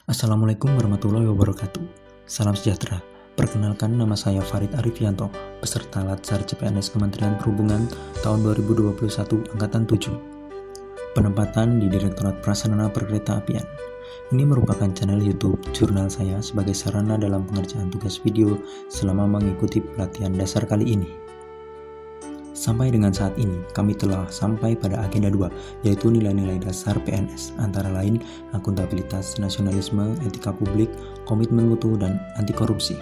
Assalamualaikum warahmatullahi wabarakatuh. Salam sejahtera. Perkenalkan, nama saya Farid Arifianto, peserta Latsar CPNS Kementerian Perhubungan tahun 2021 Angkatan 7. Penempatan di Direktorat Prasarana Perkeretaapian. Ini merupakan channel YouTube jurnal saya sebagai sarana dalam pengerjaan tugas video selama mengikuti pelatihan dasar kali ini. Sampai dengan saat ini, kami telah sampai pada agenda 2, yaitu nilai-nilai dasar PNS, antara lain akuntabilitas, nasionalisme, etika publik, komitmen mutu, dan anti korupsi.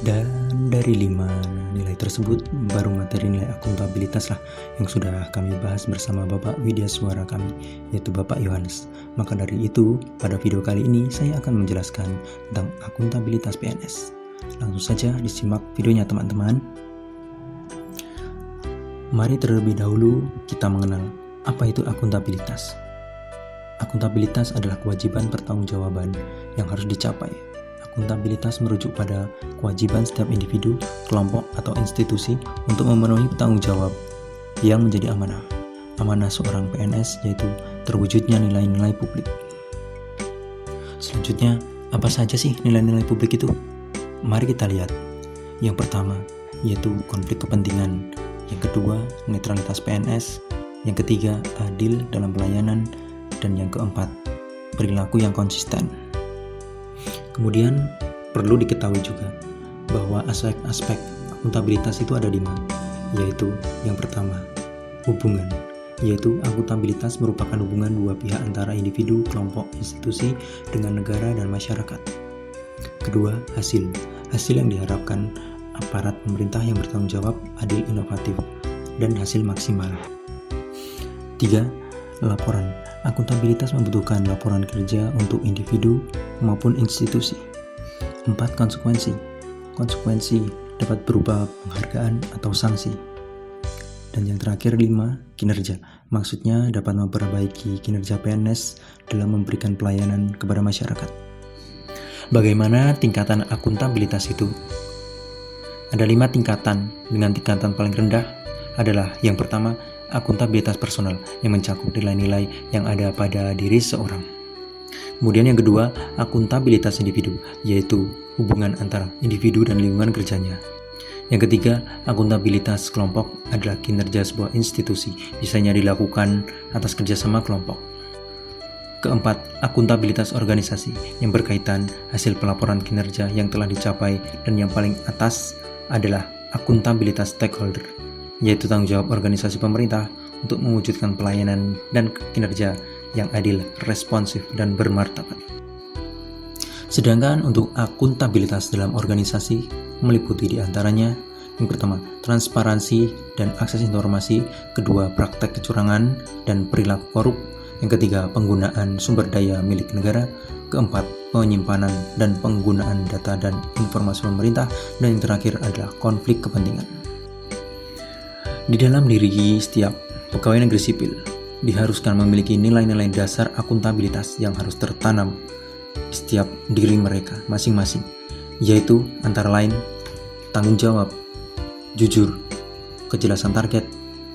Dan dari 5 nilai tersebut, baru materi nilai akuntabilitas lah yang sudah kami bahas bersama Bapak Widya Suara kami, yaitu Bapak Yohanes. Maka dari itu, pada video kali ini saya akan menjelaskan tentang akuntabilitas PNS. Langsung saja disimak videonya teman-teman. Mari terlebih dahulu kita mengenal apa itu akuntabilitas. Akuntabilitas adalah kewajiban pertanggungjawaban yang harus dicapai. Akuntabilitas merujuk pada kewajiban setiap individu, kelompok, atau institusi untuk memenuhi tanggung jawab yang menjadi amanah. Amanah seorang PNS yaitu terwujudnya nilai-nilai publik. Selanjutnya, apa saja sih nilai-nilai publik itu? Mari kita lihat. Yang pertama, yaitu konflik kepentingan. Yang kedua, netralitas PNS. Yang ketiga, adil dalam pelayanan. Dan yang keempat, perilaku yang konsisten. Kemudian, perlu diketahui juga bahwa aspek-aspek akuntabilitas itu ada 5, yaitu yang pertama, hubungan, yaitu akuntabilitas merupakan hubungan dua pihak antara individu, kelompok, institusi dengan negara dan masyarakat. Kedua, hasil yang diharapkan aparat pemerintah yang bertanggung jawab, adil, inovatif, dan hasil maksimal. 3. Laporan. Akuntabilitas membutuhkan laporan kerja untuk individu maupun institusi. 4. Konsekuensi. Konsekuensi dapat berupa penghargaan atau sanksi. Dan yang terakhir 5. Kinerja. Maksudnya dapat memperbaiki kinerja PNS dalam memberikan pelayanan kepada masyarakat. Bagaimana tingkatan akuntabilitas itu? Ada 5 tingkatan, dengan tingkatan paling rendah adalah yang pertama, akuntabilitas personal yang mencakup nilai-nilai yang ada pada diri seorang. Kemudian yang kedua, akuntabilitas individu, yaitu hubungan antara individu dan lingkungan kerjanya. Yang ketiga, akuntabilitas kelompok adalah kinerja sebuah institusi, biasanya dilakukan atas kerjasama kelompok. Keempat, akuntabilitas organisasi yang berkaitan hasil pelaporan kinerja yang telah dicapai, dan yang paling atas adalah akuntabilitas stakeholder, yaitu tanggung jawab organisasi pemerintah untuk mewujudkan pelayanan dan kinerja yang adil, responsif, dan bermartabat. Sedangkan untuk akuntabilitas dalam organisasi meliputi diantaranya yang pertama, transparansi dan akses informasi, kedua, praktek kecurangan dan perilaku korup, yang ketiga, penggunaan sumber daya milik negara, keempat, penyimpanan dan penggunaan data dan informasi pemerintah, dan yang terakhir adalah konflik kepentingan. Di dalam diri setiap pegawai negeri sipil diharuskan memiliki nilai-nilai dasar akuntabilitas yang harus tertanam di setiap diri mereka masing-masing, yaitu antara lain tanggung jawab, jujur, kejelasan target,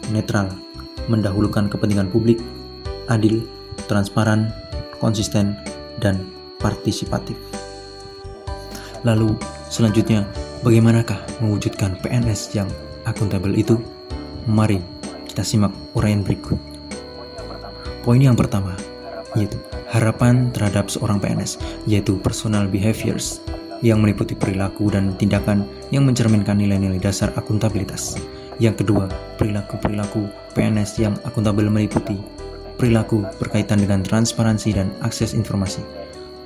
netral, mendahulukan kepentingan publik, adil, transparan, konsisten, dan partisipatif. Lalu selanjutnya, bagaimanakah mewujudkan PNS yang akuntabel itu? Mari kita simak uraian berikut. Poin yang pertama, yaitu harapan terhadap seorang PNS, yaitu personal behaviors, yang meliputi perilaku dan tindakan yang mencerminkan nilai-nilai dasar akuntabilitas. Yang kedua, perilaku-perilaku PNS yang akuntabel meliputi perilaku berkaitan dengan transparansi dan akses informasi,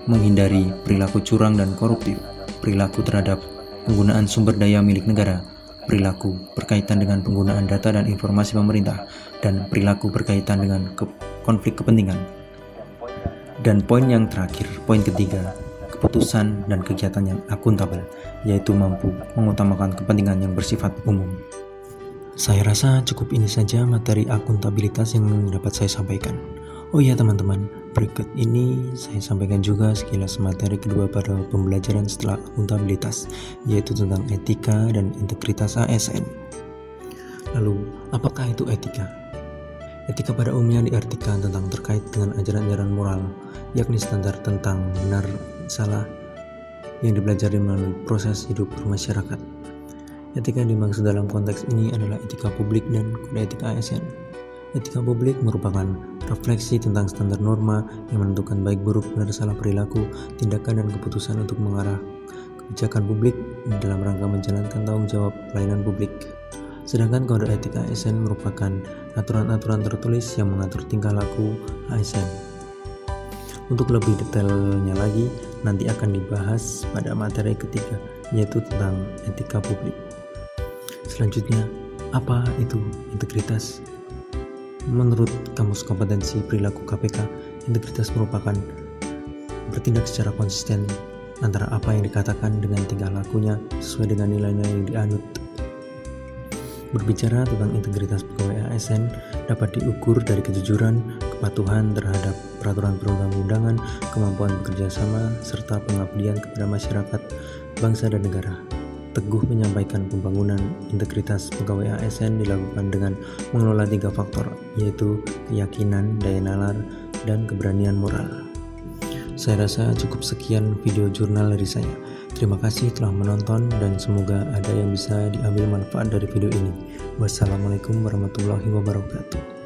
menghindari perilaku curang dan koruptif, perilaku terhadap penggunaan sumber daya milik negara, perilaku berkaitan dengan penggunaan data dan informasi pemerintah, dan perilaku berkaitan dengan konflik kepentingan. Dan poin yang terakhir, poin ketiga, keputusan dan kegiatan yang akuntabel, yaitu mampu mengutamakan kepentingan yang bersifat umum. Saya rasa cukup ini saja materi akuntabilitas yang dapat saya sampaikan. Oh iya teman-teman, berikut ini saya sampaikan juga sekilas materi kedua pada pembelajaran setelah akuntabilitas, yaitu tentang etika dan integritas ASN. Lalu, apakah itu etika? Etika pada umumnya diartikan tentang terkait dengan ajaran-ajaran moral, yakni standar tentang benar dan salah yang dipelajari melalui proses hidup bermasyarakat. Etika yang dimaksud dalam konteks ini adalah etika publik dan kode etik ASN. Etika publik merupakan refleksi tentang standar norma yang menentukan baik buruk benar salah perilaku, tindakan, dan keputusan untuk mengarah kebijakan publik dalam rangka menjalankan tanggung jawab pelayanan publik. Sedangkan kode etik ASN merupakan aturan-aturan tertulis yang mengatur tingkah laku ASN. Untuk lebih detailnya lagi, nanti akan dibahas pada materi ketiga, yaitu tentang etika publik. Selanjutnya, apa itu integritas? Menurut Kamus Kompetensi Perilaku KPK, integritas merupakan bertindak secara konsisten antara apa yang dikatakan dengan tingkah lakunya sesuai dengan nilai-nilai yang dianut. Berbicara tentang integritas pegawai ASN dapat diukur dari kejujuran, kepatuhan terhadap peraturan perundang-undangan, kemampuan bekerja sama, serta pengabdian kepada masyarakat, bangsa, dan negara. Teguh menyampaikan pembangunan integritas pegawai ASN dilakukan dengan mengelola 3 faktor, yaitu keyakinan, daya nalar, dan keberanian moral. Saya rasa cukup sekian video jurnal dari saya. Terima kasih telah menonton dan semoga ada yang bisa diambil manfaat dari video ini. Wassalamualaikum warahmatullahi wabarakatuh.